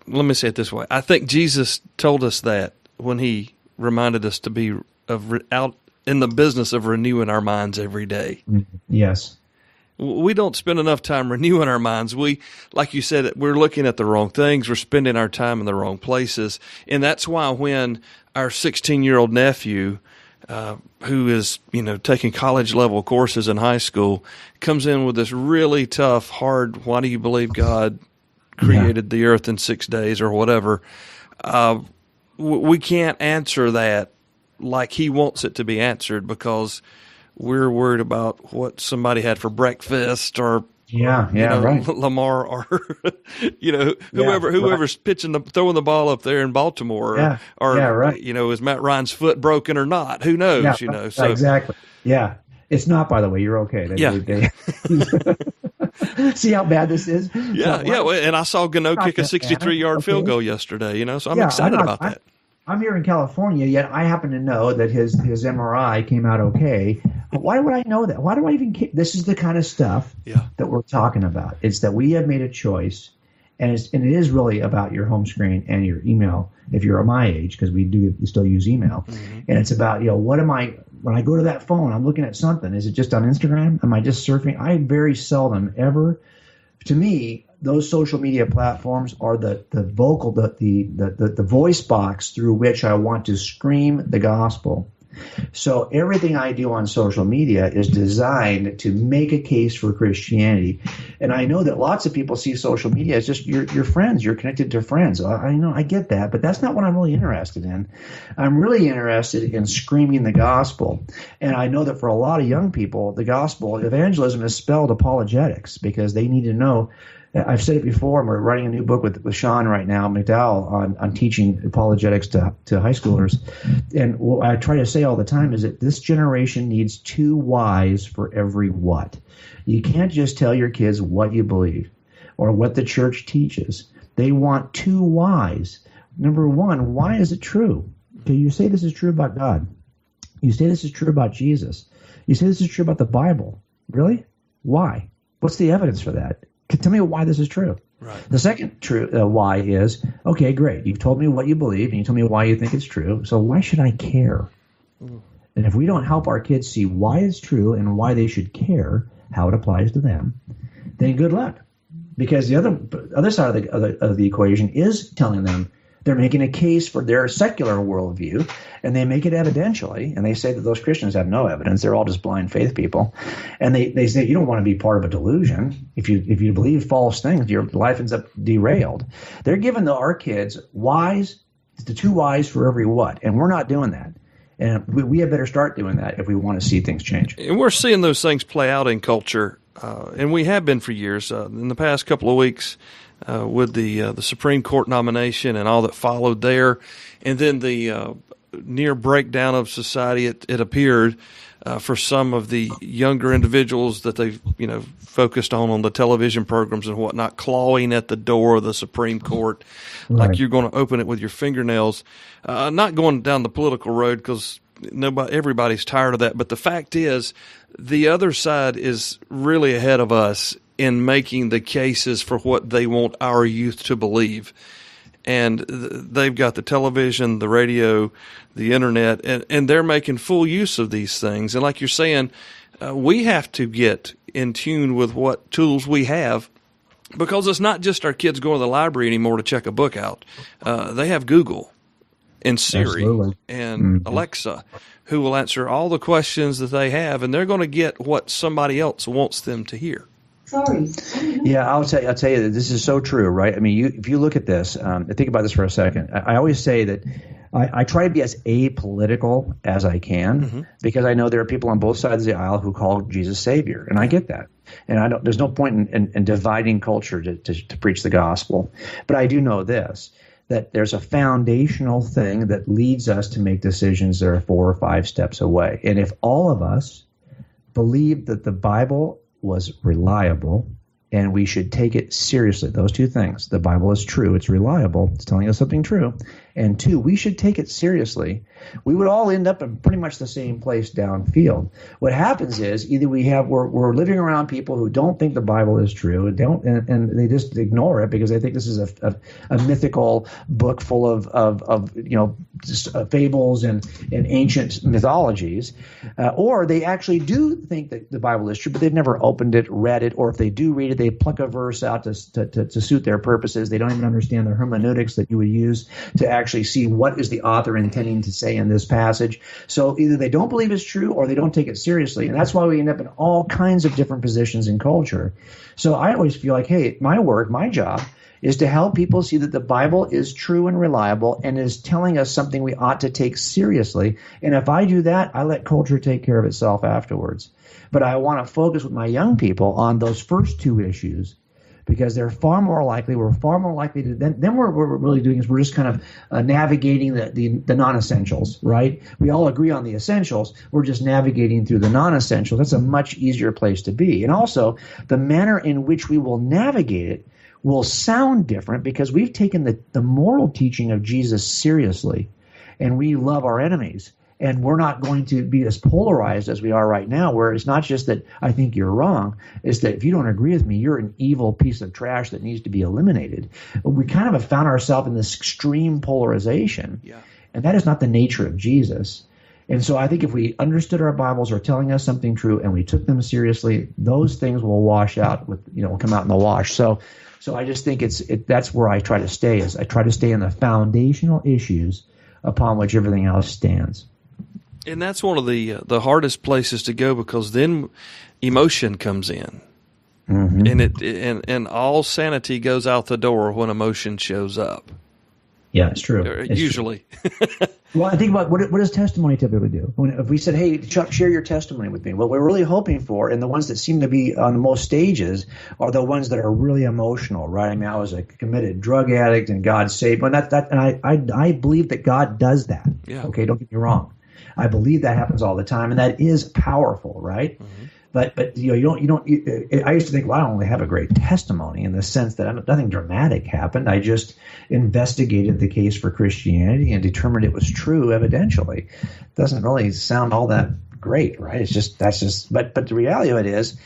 me say it this way. I think Jesus told us that when he reminded us to be in the business of renewing our minds every day. Yes. We don't spend enough time renewing our minds. We, like you said, we're looking at the wrong things. We're spending our time in the wrong places. And that's why when our 16-year-old nephew, who is, taking college-level courses in high school, comes in with this really tough, hard, why do you believe God created the earth in 6 days or whatever, we can't answer that like he wants it to be answered because we're worried about what somebody had for breakfast or right. Lamar or whoever's throwing the ball up there in Baltimore is Matt Ryan's foot broken or not? Who knows? So exactly. Yeah, it's not. By the way, you're okay. See how bad this is. And I saw Gano kick a 63-yard field goal yesterday. So I'm excited about that. I'm here in California, yet I happen to know that his MRI came out okay. Why would I know that? Why do I even care? This is the kind of stuff that we're talking about. It's that we have made a choice, and it is really about your home screen and your email if you're my age, because we still use email. Mm-hmm. And it's about, what am I, when I go to that phone, I'm looking at something. Is it just on Instagram? Am I just surfing? I very seldom ever, to me, those social media platforms are the voice box through which I want to scream the gospel. So everything I do on social media is designed to make a case for Christianity. And I know that lots of people see social media as just your friends. You're connected to friends. I get that, but that's not what I'm really interested in. I'm really interested in screaming the gospel. And I know that for a lot of young people, the gospel, evangelism is spelled apologetics because they need to know. I've said it before, and we're writing a new book with Sean right now, McDowell, on teaching apologetics to high schoolers. And what I try to say all the time is that this generation needs 2 whys for every what. You can't just tell your kids what you believe or what the church teaches. They want 2 whys. Number 1, why is it true? Okay, you say this is true about God. You say this is true about Jesus. You say this is true about the Bible. Really? Why? What's the evidence for that? Tell me why this is true. Right. The second why is, okay, great. You've told me what you believe, and you told me why you think it's true. So why should I care? And if we don't help our kids see why it's true and why they should care, how it applies to them, then good luck. Because the other side of the equation is telling them they're making a case for their secular worldview, and they make it evidentially, and they say that those Christians have no evidence. They're all just blind faith people. And they say you don't want to be part of a delusion. If you believe false things, your life ends up derailed. They're giving our kids whys, the 2 whys for every what, and we're not doing that. And we had better start doing that if we want to see things change. And we're seeing those things play out in culture, and we have been for years. In the past couple of weeks, with the Supreme Court nomination and all that followed there, and then the near breakdown of society, it appeared for some of the younger individuals that they've focused on the television programs and whatnot, clawing at the door of the Supreme Court like you're going to open it with your fingernails. Not going down the political road because everybody's tired of that, but the fact is the other side is really ahead of us in making the cases for what they want our youth to believe. And they've got the television, the radio, the internet, and they're making full use of these things. And like you're saying, we have to get in tune with what tools we have, because it's not just our kids going to the library anymore to check a book out. They have Google and Siri and Alexa, who will answer all the questions that they have, and they're going to get what somebody else wants them to hear. Sorry. Yeah, I'll tell you that this is so true, right? I mean, if you look at this, think about this for a second. I always say that I try to be as apolitical as I can, because I know there are people on both sides of the aisle who call Jesus Savior, and I get that. And there's no point in dividing culture to preach the gospel. But I do know this, that there's a foundational thing that leads us to make decisions that are 4 or 5 steps away. And if all of us believe that the Bible was reliable and we should take it seriously, those 2 things, the Bible is true, it's reliable, it's telling us something true, and 2, we should take it seriously, we would all end up in pretty much the same place downfield. What happens is either we're living around people who don't think the Bible is true and they just ignore it because they think this is a mythical book full of just fables and ancient mythologies, or they actually do think that the Bible is true, but they've never opened it, read it, or if they do read it, they pluck a verse out to suit their purposes. They don't even understand the hermeneutics that you would use to actually see what is the author intending to say in this passage. So either they don't believe it's true or they don't take it seriously, and that's why we end up in all kinds of different positions in culture. So I always feel like, hey, my job is to help people see that the Bible is true and reliable and is telling us something we ought to take seriously. And if I do that, I let culture take care of itself afterwards. But I want to focus with my young people on those first 2 issues, because we're far more likely to then what we're really doing is we're just kind of navigating the non-essentials, right? We all agree on the essentials. We're just navigating through the non-essentials. That's a much easier place to be. And also, the manner in which we will navigate it will sound different because we've taken the moral teaching of Jesus seriously, and we love our enemies. And we're not going to be as polarized as we are right now, where it's not just that I think you're wrong. It's that if you don't agree with me, you're an evil piece of trash that needs to be eliminated. We kind of have found ourselves in this extreme polarization. Yeah. And that is not the nature of Jesus. And so I think if we understood our Bibles are telling us something true and we took them seriously, those things will wash out will come out in the wash. So I just think that's where I try to stay. Is I try to stay in the foundational issues upon which everything else stands. And that's one of the hardest places to go, because then emotion comes in, and all sanity goes out the door when emotion shows up. Yeah, it's true. It's usually. True. Well, I think about what does testimony typically do? If we said, "Hey, Chuck, share your testimony with me," what we're really hoping for, and the ones that seem to be on the most stages, are the ones that are really emotional, right? I mean, I was a committed drug addict, and God saved me. And I believe that God does that. Yeah. Okay, don't get me wrong. I believe that happens all the time, and that is powerful, right? Mm-hmm. But I used to think, well, I don't really have a great testimony in the sense that nothing dramatic happened. I just investigated the case for Christianity and determined it was true evidentially. Doesn't really sound all that great, right? But the reality of it is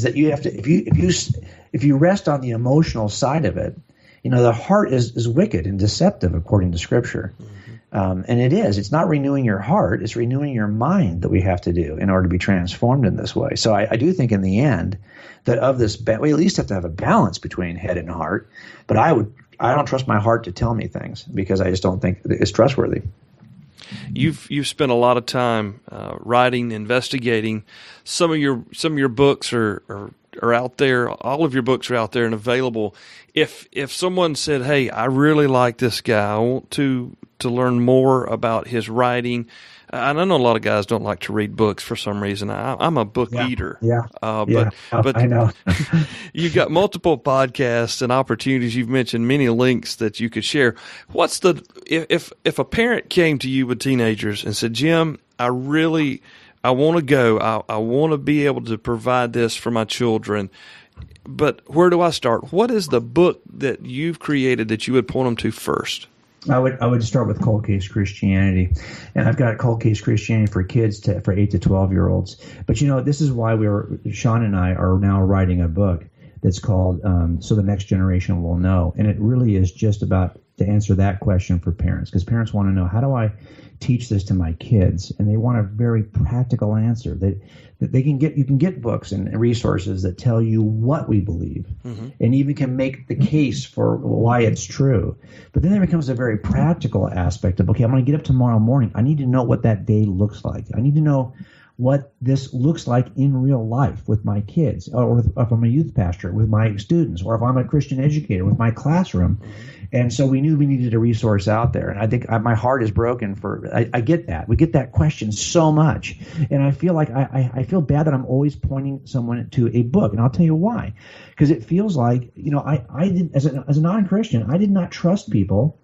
that you have to, if you rest on the emotional side of it, the heart is wicked and deceptive according to Scripture. Mm-hmm. And it's not renewing your heart, it's renewing your mind that we have to do in order to be transformed in this way. So I do think in the end that we at least have to have a balance between head and heart. But I don't trust my heart to tell me things because I just don't think it's trustworthy. You've spent a lot of time writing, investigating. Some of your books are out there. All of your books are out there and available. If someone said, "Hey, I really like this guy. I want to learn more about his writing." And I know a lot of guys don't like to read books for some reason. I'm a book eater. Yeah. But I know. You've got multiple podcasts and opportunities. You've mentioned many links that you could share. If a parent came to you with teenagers and said, "Jim, I want to go. I want to be able to provide this for my children, but where do I start?" What is the book that you've created that you would point them to first? I would start with Cold Case Christianity, and I've got Cold Case Christianity for kids for 8 to 12-year-olds. But this is why Sean and I are now writing a book that's called "So the Next Generation Will Know," and it really is just about to answer that question for parents, because parents want to know, how do I teach this to my kids? And they want a very practical answer that you can get books and resources that tell you what we believe, mm-hmm. and even can make the case for why it's true. But then there becomes a very practical aspect of, okay, I'm going to get up tomorrow morning. I need to know what that day looks like. I need to know what this looks like in real life with my kids, or if I'm a youth pastor with my students, or if I'm a Christian educator with my classroom. Mm-hmm. And so we knew we needed a resource out there. And I think my heart is broken I get that. We get that question so much. And I feel like I feel bad that I'm always pointing someone to a book. And I'll tell you why. Because it feels like, I did, as a non-Christian, I did not trust people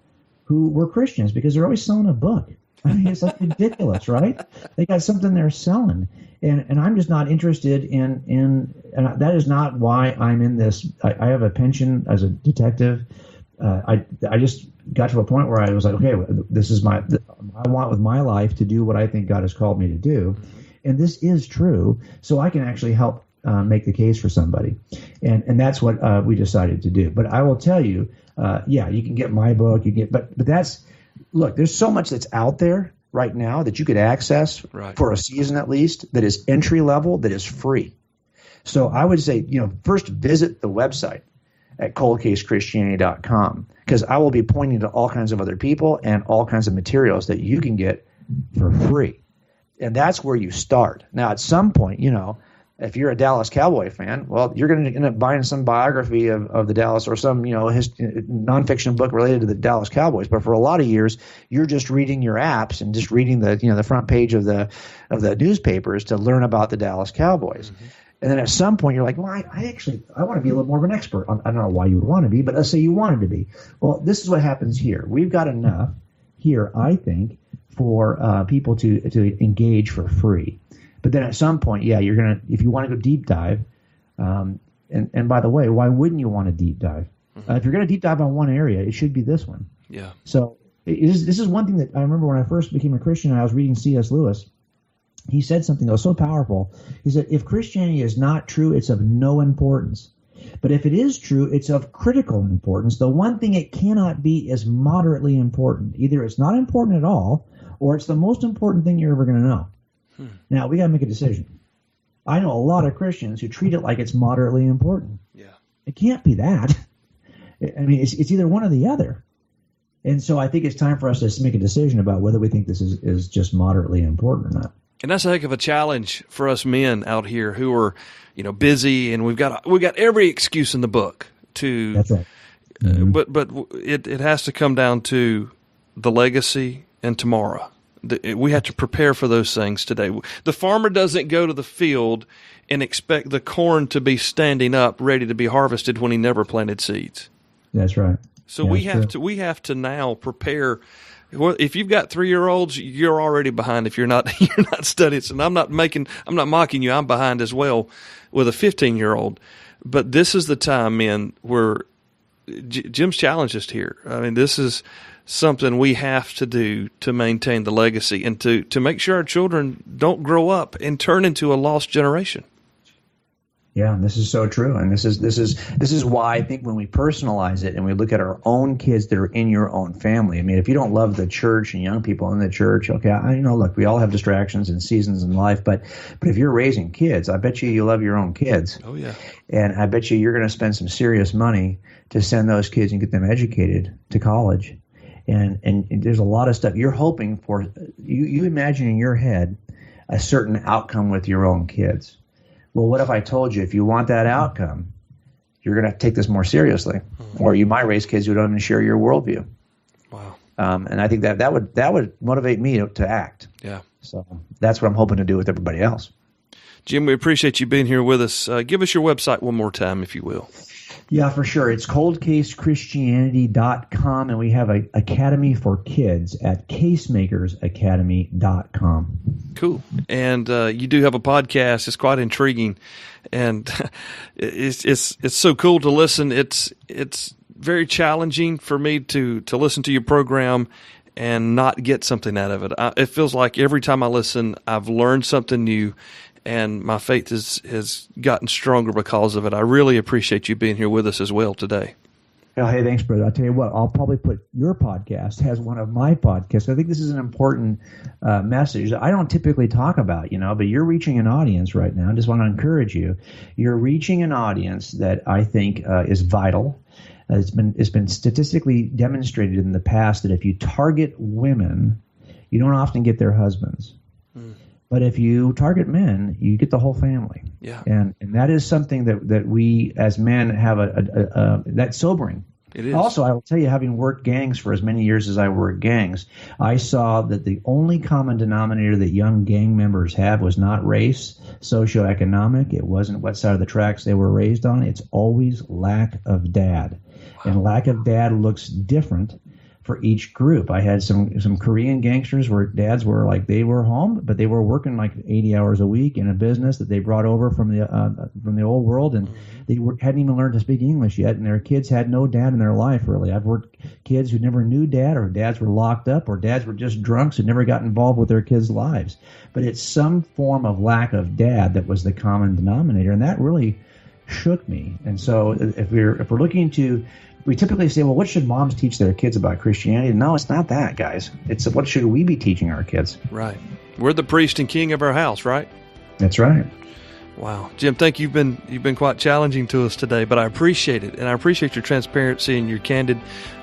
who were Christians because they're always selling a book. I mean, it's like ridiculous, right? They got something they're selling. And I'm just not interested in and that is not why I'm in this. I have a pension as a detective, I just got to a point where I was like, okay, this is I want with my life to do what I think God has called me to do. And this is true. So I can actually help make the case for somebody. And that's what we decided to do. But I will tell you, you can get my book, but look, there's so much that's out there right now that you could access for a season at least, that is entry level, that is free. So I would say, first visit the website at coldcasechristianity.com, because I will be pointing to all kinds of other people and all kinds of materials that you can get for free. And that's where you start. Now, at some point, if you're a Dallas Cowboy fan, well, you're going to end up buying some biography of the Dallas, or some, nonfiction book related to the Dallas Cowboys. But for a lot of years, you're just reading your apps and just reading the front page of the newspapers to learn about the Dallas Cowboys. Mm-hmm. And then at some point, you're like, well, I want to be a little more of an expert. I don't know why you would want to be, but let's say you wanted to be. Well, this is what happens here. We've got enough here, I think, for people to engage for free. But then at some point, you're going to, if you want to go deep dive, and by the way, why wouldn't you want to deep dive? Mm-hmm. If you're going to deep dive on one area, it should be this one. Yeah. So this is one thing that I remember when I first became a Christian and I was reading C.S. Lewis. He said something that was so powerful. He said, if Christianity is not true, it's of no importance. But if it is true, it's of critical importance. The one thing it cannot be is moderately important. Either it's not important at all, or it's the most important thing you're ever going to know. Now, we got to make a decision. I know a lot of Christians who treat it like it's moderately important. Yeah. It can't be that. I mean, it's either one or the other. And so I think it's time for us to make a decision about whether we think this is just moderately important or not. And that's a heck of a challenge for us men out here who are, busy, and we've got every excuse in the book to. That's right. Mm-hmm. But it has to come down to the legacy and tomorrow. We have to prepare for those things today. The farmer doesn't go to the field and expect the corn to be standing up, ready to be harvested, when he never planted seeds. That's right. So we have to now prepare. Well, if you've got 3-year-olds, you're already behind if you're not studying. And I'm not mocking you. I'm behind as well with a 15-year-old. But this is the time, men, where Jim's challenged us here. I mean, this is something we have to do to maintain the legacy and to make sure our children don't grow up and turn into a lost generation. Yeah, this is so true, and this is why I think when we personalize it and we look at our own kids that are in your own family. I mean, if you don't love the church and young people in the church, okay, look, we all have distractions and seasons in life, but if you're raising kids, I bet you love your own kids. Oh yeah, and I bet you're going to spend some serious money to send those kids and get them educated to college, and there's a lot of stuff you're hoping for. You imagine in your head a certain outcome with your own kids. Well, what if I told you if you want that outcome, you're going to have to take this more seriously, or you might raise kids who don't even share your worldview. Wow. And I think that would motivate me to act. Yeah. So that's what I'm hoping to do with everybody else. Jim, we appreciate you being here with us. Give us your website one more time, if you will. Yeah, for sure. It's coldcasechristianity.com, and we have an academy for kids at casemakersacademy.com. Cool. And you do have a podcast. It's quite intriguing, and it's so cool to listen. It's very challenging for me to listen to your program and not get something out of it. It feels like every time I listen, I've learned something new, and my faith has gotten stronger because of it. I really appreciate you being here with us as well today. Oh, hey, thanks, brother. I'll tell you what, I'll probably put your podcast as one of my podcasts. I think this is an important message that I don't typically talk about, but you're reaching an audience right now. I just want to encourage you. You're reaching an audience that I think is vital. It's been statistically demonstrated in the past that if you target women, you don't often get their husbands. But if you target men, you get the whole family. Yeah. And that is something that we as men have that's sobering. It is. Also, I will tell you, having worked gangs for as many years as I worked gangs, I saw that the only common denominator that young gang members have was not race, socioeconomic. It wasn't what side of the tracks they were raised on. It's always lack of dad. Wow. And lack of dad looks different for each group. I had some Korean gangsters where dads were like, they were home, but they were working like 80 hours a week in a business that they brought over from the old world, and they hadn't even learned to speak English yet, and their kids had no dad in their life, really. I've worked kids who never knew dad, or dads were locked up, or dads were just drunks who never got involved with their kids' lives. But it's some form of lack of dad that was the common denominator, and that really shook me. And so if we're looking to, we typically say, well, what should moms teach their kids about Christianity? No, it's not that, guys. It's what should we be teaching our kids? Right. We're the priest and king of our house, right? That's right. Wow. Jim, thank you. You've been quite challenging to us today, but I appreciate it. And I appreciate your transparency and your candid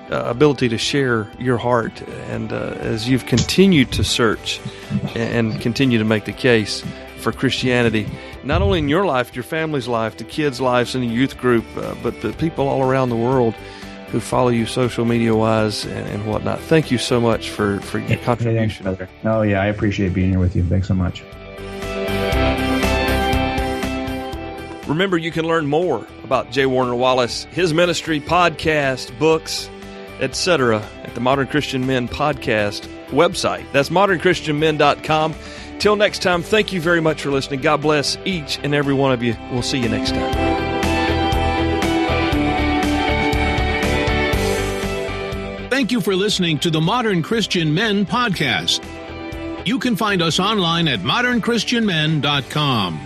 ability to share your heart. And as you've continued to search and continue to make the case for Christianity, not only in your life, your family's life, the kids' lives in the youth group, but the people all around the world who follow you social media-wise and whatnot. Thank you so much for your contribution. Thanks, oh, yeah, I appreciate being here with you. Thanks so much. Remember, you can learn more about J. Warner Wallace, his ministry, podcast, books, etc. at the Modern Christian Men podcast website. That's modernchristianmen.com. Till next time, thank you very much for listening. God bless each and every one of you. We'll see you next time. Thank you for listening to the Modern Christian Men podcast. You can find us online at modernchristianmen.com.